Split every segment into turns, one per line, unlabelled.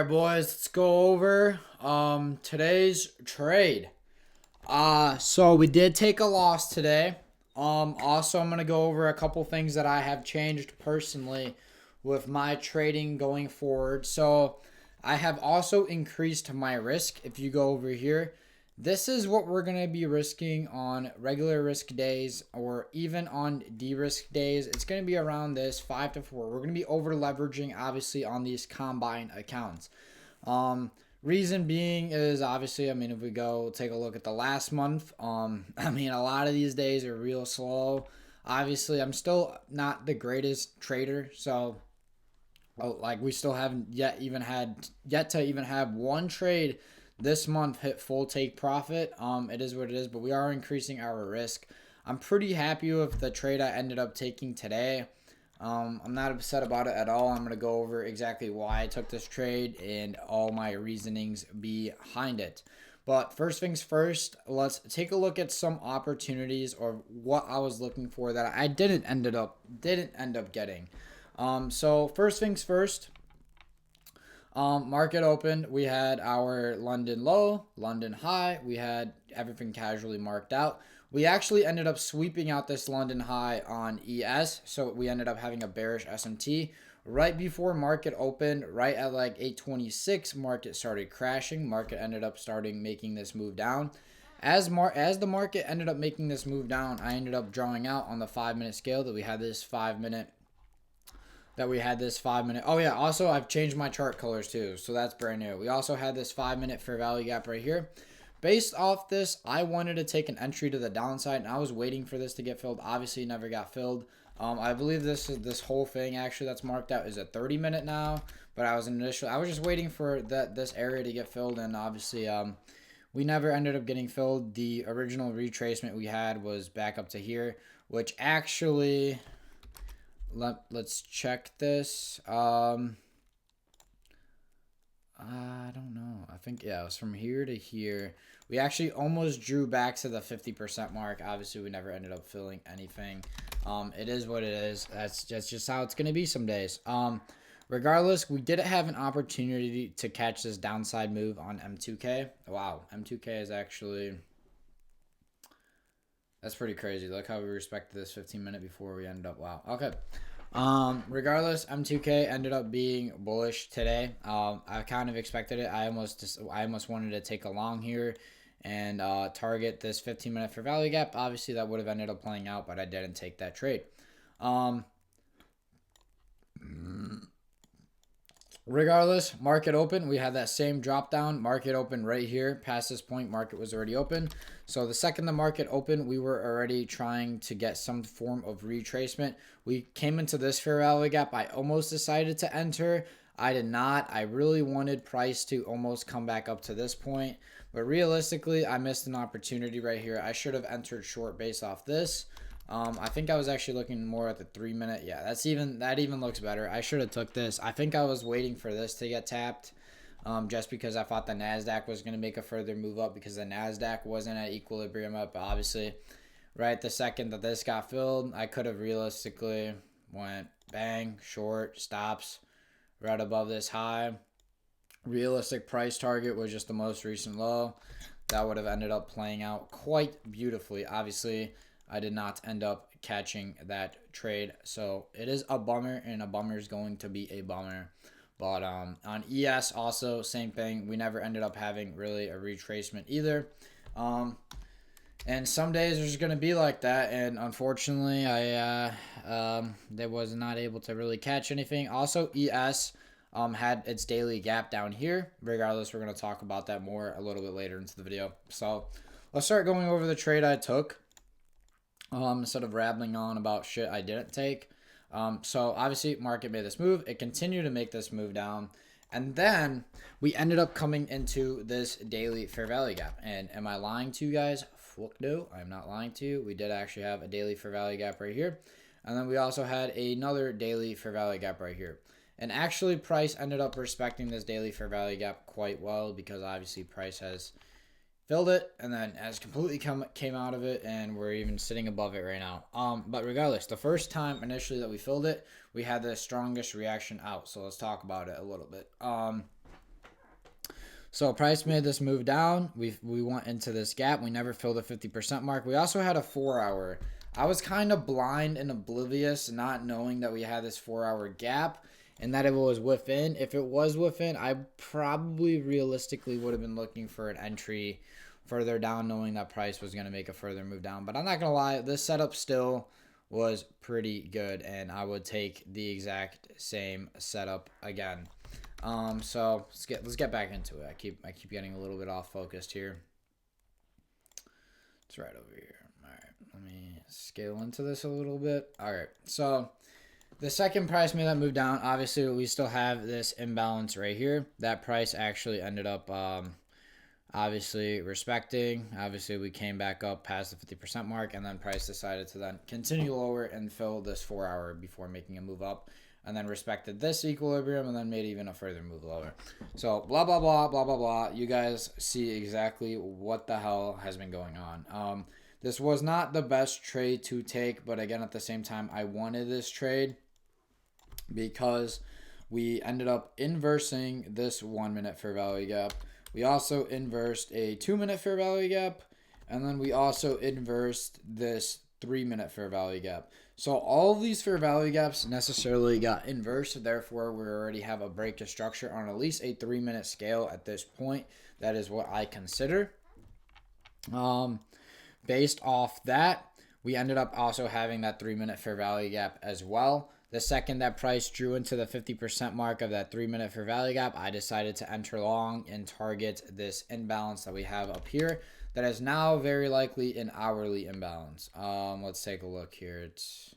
Alright boys, let's go over today's trade. So we did take a loss today. Also I'm gonna go over a couple things that I have changed personally with my trading going forward. So I have also increased my risk. If you go over here, this is what we're going to be risking on regular risk days or even on de-risk days. It's going to be around this 5 to 4. We're going to be over leveraging obviously on these combine accounts. Reason being is obviously, if we go take a look at the last month, a lot of these days are real slow. Obviously, I'm still not the greatest trader, so like we still haven't yet to even have one trade this month hit full take profit. It is what it is, but we are increasing our risk. I'm pretty happy with the trade I ended up taking today. I'm not upset about it at all. I'm going to go over exactly why I took this trade and all my reasonings behind it. But first things first, let's take a look at some opportunities or what I was looking for that I didn't end up getting. So first things first, market opened. We had our London low, London high. We had everything casually marked out. We actually ended up sweeping out this London high on ES. So we ended up having a bearish SMT right before market opened, right at like 826. Market started crashing. Market ended up making this move down. As the market ended up making this move down, I ended up drawing out on the 5-minute scale that we had this 5-minute. Oh yeah, also I've changed my chart colors too, so that's brand new. We also had this 5-minute fair value gap right here. Based off this, I wanted to take an entry to the downside, and I was waiting for this to get filled. Obviously, it never got filled. I believe this whole thing actually that's marked out is a 30-minute now, but I was just waiting for this area to get filled, and obviously we never ended up getting filled. The original retracement we had was back up to here, which actually let's check this. I don't know. I think, yeah, it was from here to here. We actually almost drew back to the 50% mark. Obviously, we never ended up filling anything. It is what it is. That's just how it's going to be some days. Regardless, we did have an opportunity to catch this downside move on M2K. Wow, M2K is actually... That's pretty crazy. Look how we respected this 15-minute before we ended up... Wow. Okay. Regardless, M2K ended up being bullish today. I kind of expected it. I almost wanted to take a long here and target this 15-minute fair value gap. Obviously, that would have ended up playing out, but I didn't take that trade. Regardless, market open. We had that same drop down. Market open right here. Past this point, market was already open. So the second the market opened, we were already trying to get some form of retracement. We came into this fair value gap. I almost decided to enter. I did not. I really wanted price to almost come back up to this point. But realistically, I missed an opportunity right here. I should have entered short based off this. I think I was actually looking more at the 3-minute. Yeah, that even looks better. I should have took this. I think I was waiting for this to get tapped, just because I thought the Nasdaq was going to make a further move up because the Nasdaq wasn't at equilibrium up. But obviously, right the second that this got filled, I could have realistically went bang short stops right above this high. Realistic price target was just the most recent low. That would have ended up playing out quite beautifully. Obviously, I did not end up catching that trade, so it is a bummer, and a bummer is going to be a bummer. But on ES also same thing. We never ended up having really a retracement either. And some days there's going to be like that, and unfortunately I was not able to really catch anything. Also, ES had its daily gap down here. Regardless, we're going to talk about that more a little bit later into the video. So let's start going over the trade I took. Instead of rambling on about shit I didn't take. So obviously market made this move. It continued to make this move down. And then we ended up coming into this daily fair value gap. And am I lying to you guys? Fuck no, I'm not lying to you. We did actually have a daily fair value gap right here. And then we also had another daily fair value gap right here. And actually price ended up respecting this daily fair value gap quite well because obviously price has filled it and then has completely came out of it, and we're even sitting above it right now. But regardless, the first time initially that we filled it, we had the strongest reaction out. So let's talk about it a little bit. So price made this move down. We went into this gap. We never filled the 50% mark. We also had a 4 hour. I was kind of blind and oblivious, not knowing that we had this 4 hour gap and that it was within. If it was within, I probably realistically would have been looking for an entry further down, knowing that price was going to make a further move down. But I'm not going to lie, this setup still was pretty good, and I would take the exact same setup again. So let's get back into it. I keep getting a little bit off focused here. It's right over here. All right, let me scale into this a little bit. All right, so the second price made that move down. Obviously, we still have this imbalance right here. That price actually ended up obviously respecting. Obviously, we came back up past the 50% mark, and then price decided to then continue lower and fill this 4 hour before making a move up, and then respected this equilibrium and then made even a further move lower. So blah blah blah blah blah blah. You guys see exactly what the hell has been going on. This was not the best trade to take, but again, at the same time, I wanted this trade because we ended up inversing this 1 minute fair value gap. We also inversed a 2 minute fair value gap, and then we also inversed this 3 minute fair value gap. So all of these fair value gaps necessarily got inversed. Therefore, we already have a break to structure on at least a 3 minute scale at this point. That is what I consider. Based off that, we ended up also having that 3 minute fair value gap as well. The second that price drew into the 50% mark of that 3 minute fair value gap, I decided to enter long and target this imbalance that we have up here. That is now very likely an hourly imbalance. Let's take a look here. It's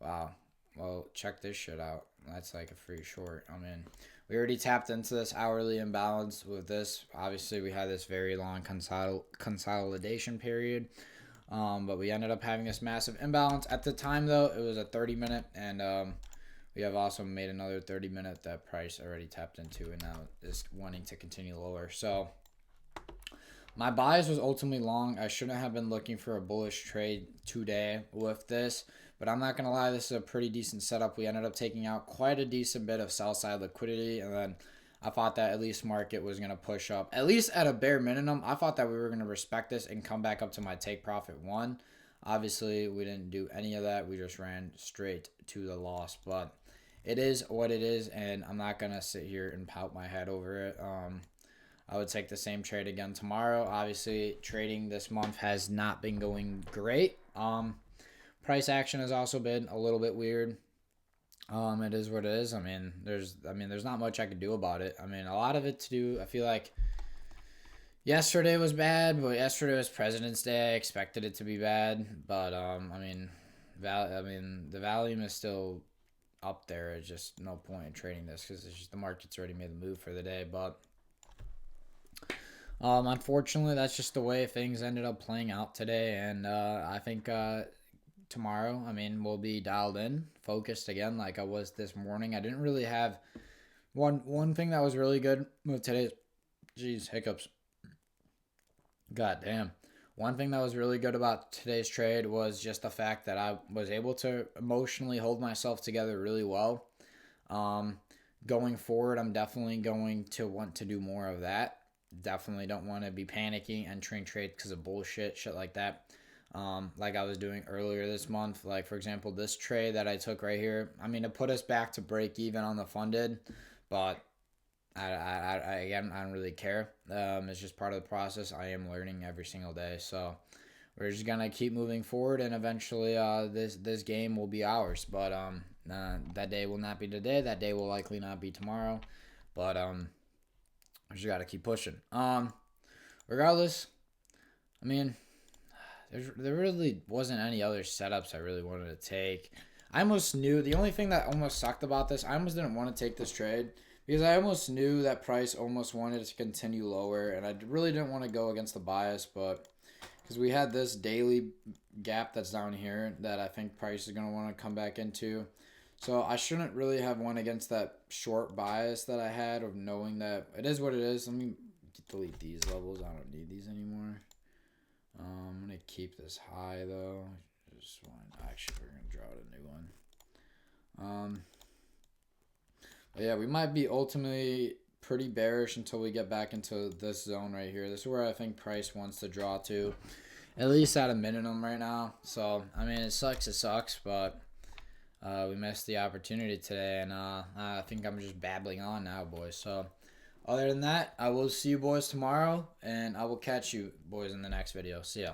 wow. Well, check this shit out. That's like a free short. I mean, we already tapped into this hourly imbalance with this. Obviously, we had this very long consolidation period. But we ended up having this massive imbalance. At the time, though, it was a 30-minute, and we have also made another 30-minute that price already tapped into, and now is wanting to continue lower. So my bias was ultimately long. I shouldn't have been looking for a bullish trade today with this, but I'm not going to lie, this is a pretty decent setup. We ended up taking out quite a decent bit of sell-side liquidity, and then I thought that at least market was going to push up. At least at a bare minimum, I thought that we were going to respect this and come back up to my take profit one. Obviously, we didn't do any of that. We just ran straight to the loss. But it is what it is, and I'm not going to sit here and pout my head over it. I would take the same trade again tomorrow. Obviously, trading this month has not been going great. Price action has also been a little bit weird. It is what it is. I mean, there's not much I could do about it. I mean, a lot of it to do. I feel like yesterday was bad, but yesterday was President's Day. I expected it to be bad, but I mean, the volume is still up there. It's just no point in trading this because it's just the market's already made the move for the day. But unfortunately, that's just the way things ended up playing out today, and I think tomorrow, I mean, we'll be dialed in, focused again like I was this morning. I didn't really have one thing that was really good with today's hiccups. God damn. One thing that was really good about today's trade was just the fact that I was able to emotionally hold myself together really well. Going forward, I'm definitely going to want to do more of that. Definitely don't want to be panicking, entering trades because of bullshit, shit like that. Like I was doing earlier this month. Like, for example, this trade that I took right here, I mean, it put us back to break even on the funded, but again, I don't really care. It's just part of the process. I am learning every single day, so we're just gonna keep moving forward, and eventually, this game will be ours. But that day will not be today. That day will likely not be tomorrow. But we just gotta keep pushing. Regardless, I mean, there really wasn't any other setups I really wanted to take. I almost knew the only thing that almost sucked about this, I almost didn't want to take this trade because I almost knew that price almost wanted to continue lower, and I really didn't want to go against the bias, but because we had this daily gap that's down here that I think price is going to want to come back into. So I shouldn't really have won against that short bias that I had of knowing that it is what it is. Let me delete these levels. I don't need these anymore. I'm going to keep this high, though. Just one. Actually, we're going to draw out a new one. But yeah, we might be ultimately pretty bearish until we get back into this zone right here. This is where I think price wants to draw to, at least at a minimum right now. So, I mean, it sucks, but we missed the opportunity today, and I think I'm just babbling on now, boys. So, other than that, I will see you boys tomorrow, and I will catch you boys in the next video. See ya.